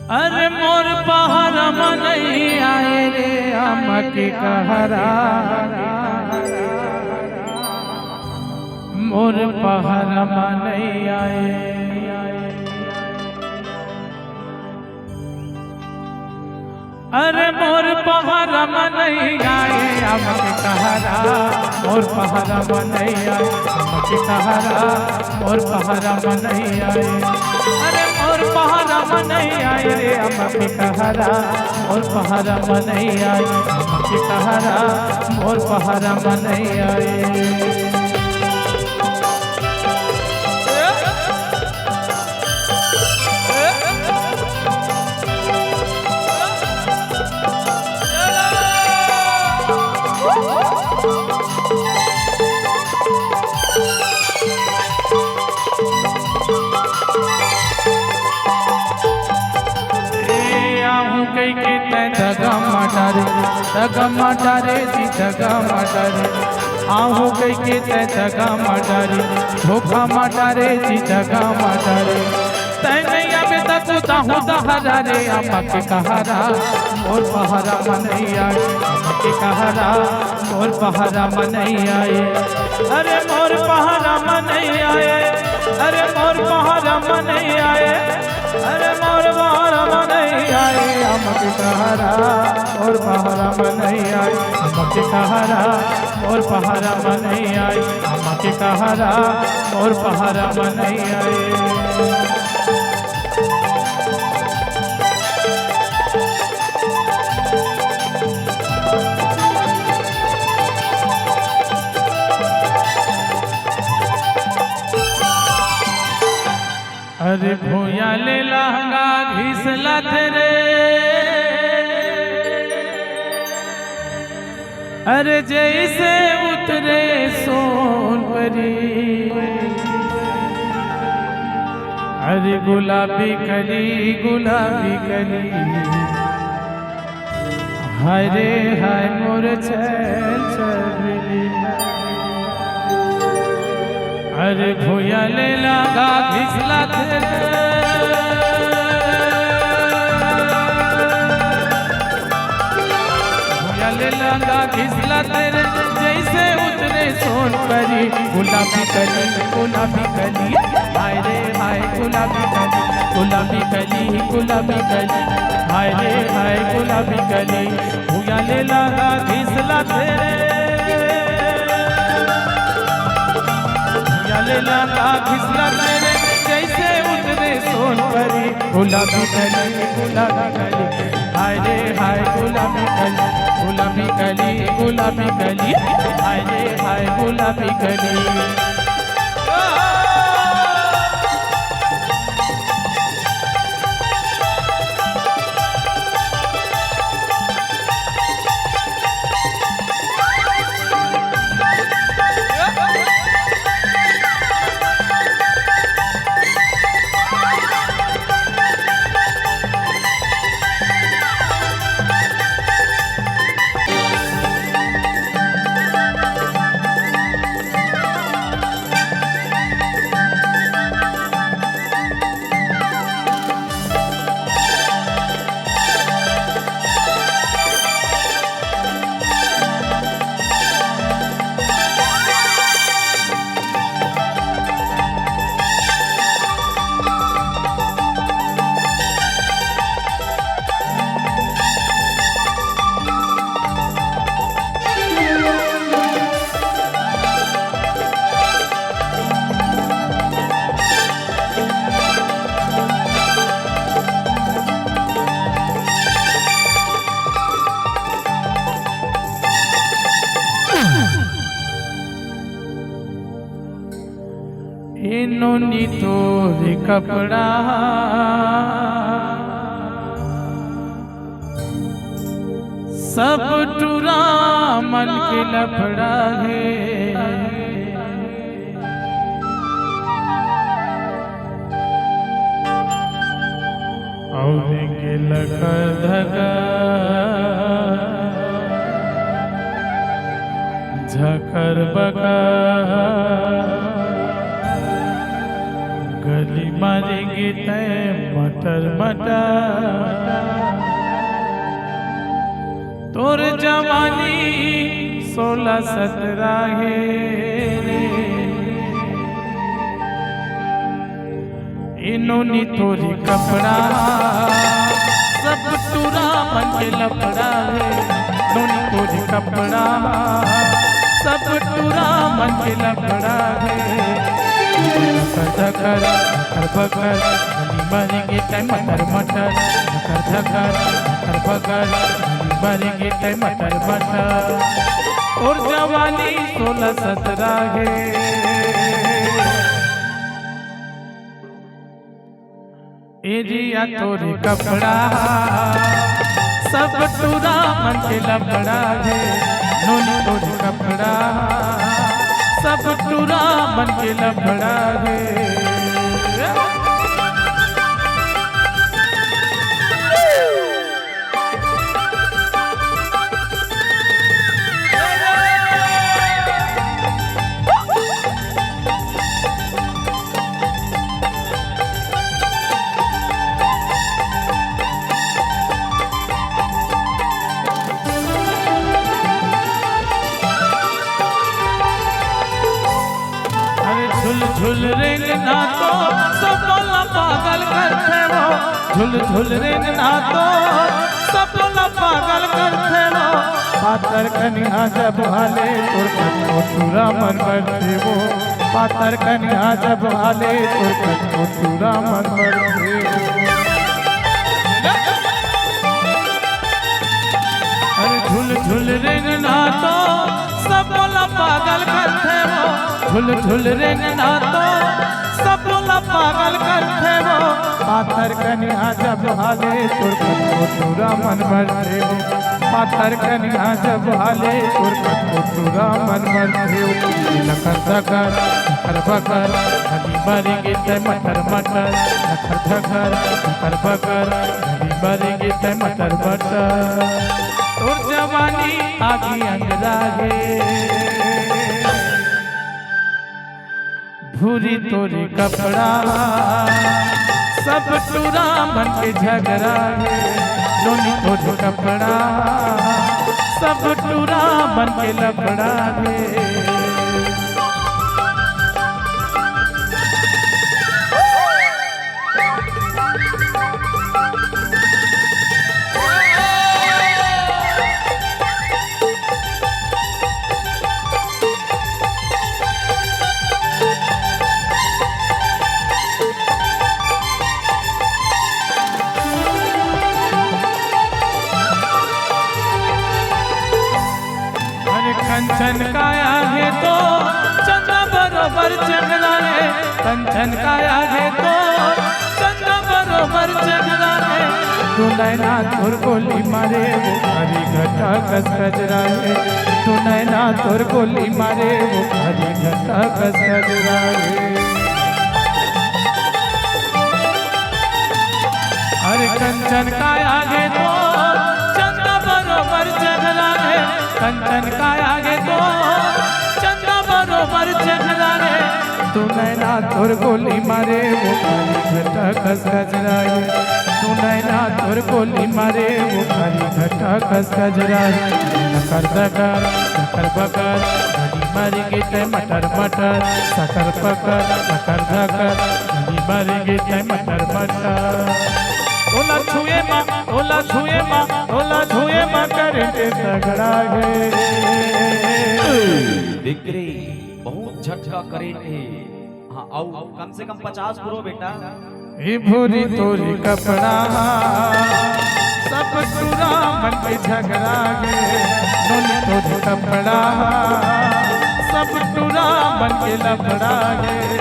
अरे मोर पहाड़ नहीं आए रे अमक कहरा, मोर पहाड़ नहीं आए। अरे मोर पहाड़ नहीं आए अमक कहरा, मोर पहाड़ नहीं आए अमक कहरा, मोर पहाड़ नहीं आए। अरे मोर पहाड़ नहीं आए रे अमक कहरा, मोर पहाड़ नहीं आए अमक कहरा, मोर पहाड़ नहीं आए। दगा माटारे दी दगा माटारे, आहू कई के तै दगा माटारे, धोखा माटारे दी दगा माटारे। तै नहीं आवे तक ताहू दहरा रे अमक कहरा, मोर पहाड़ा नहीं आए अमक कहरा, मोर पहाड़ा नहीं आए। अरे मोर पहाड़ा नहीं आए, अरे मोर पहाड़ा नहीं आए, अरे मोर पहाड़ा नहीं आए अमक कहरा, मोर पहाड़ा नहीं आए अमक कहरा, मोर पहाड़ा नहीं आए अमक कहरा, मोर पहाड़ा नहीं आए। अरे भूया ले लहंगा घिसला तेरे, अरे जैसे उतरे सोन परी, अरे गुलाबी कली गुलाबी कली, हाय रे हाय मोर छैल छबीली। अरे भूया ले लगा घिसला तेरे, भूया ले लगा घिसला तेरे, जैसे उतरे सोन परी, गुलाबी कली गुलाबी कली, हाय रे हाय गुलाबी कली गुलाबी कली गुलाबी कली, हाय रे हाय गुलाबी कली। भूया ले लगा घिसला तेरे, ले लगा घिसला तेरे, जैसे उतरे सोन परी, गुलाबी कली गुलाबी कली, हाय रे हाय गुलाबी कली गुलाबी कली गुलाबी कली, हाय रे हाय गुलाबी कली। इन्होंने तोरे कपड़ा सब टूरा मन के लफड़ा है, और के लकर धगा झकर बका गली मारेंगे तय मटर मटर तोर जवानी 16-17 है इन्होंने तोरी कपड़ा सब टूरा मन के लपड़ा है इन्होंने तोरी कपड़ा सब टूरा मन के लपड़ा है धकर बकर मरेंगे टाइम मटर मटर धकर बकर मरेंगे टाइम मटर मटर और जवानी 16-17 है एरिया तोरे कपड़ा सब टूरा मन के लपड़ा है नोनी तोरे कपड़ा सब टूरा मन के लपड़ा है झुल रेंगना तो सब पागल करते वो झुल रेंगना तो सब पागल करते वो पातर कन्या जब हाले तुरा मन करते वो पातर कन्या जब हाले तुरा मन करते अरे झुल रेंगना तो सब पागल करते वो झुल रेंगना तो सब पागल करते वो पाथर कन्या जब हाले तुरा मन भरते वो पाथर कन्या जब हाले तुरा मन भरते वो लखर धकर बकर हली मरेंगे ते मटर मटर लखर धकर बकर हली मरेंगे ते मटर मटर और जवानी आगी अंगरागे भूरी तोरी कपड़ा सब टूरा मन के झगड़ा है नोनी तोरी कपड़ा सब टूरा मन के लपड़ा है कंचन काया है तो चंद्र बरोबर चंद्रा है कंचन काया है तो चंद्र बरोबर चंद्रा है तू नैना तोर गोली मारे वो हरी घटा कस कजरा है तू नैना तोर गोली मारे वो हरी घटा कस कजरा है अरे कंचन काया है तो चंद्र बरोबर चंद्रा है कंचन का आगे तो चंद्र बरोबर चंद्रा रे तू नैना तोर गोली मारे वो खाली घटा कस कजरा है तू नैना तोर गोली मारे वो खाली घटा कस कजरा है नकर धकर बकर घड़ी मारेंगे ते मटर मटर सकर पकर नकर धकर घड़ी मारेंगे ते मटर मटर ओला छुए माँ करके तगड़ा है दिकरी बहुत झटका करे थे हाँ आओ कम से कम 50 करो बेटा ये भूरी तोरी कपड़ा सब टूरा मन के झगड़ा है नोनी तोरी कपड़ा सब टूरा मन के लपड़ा है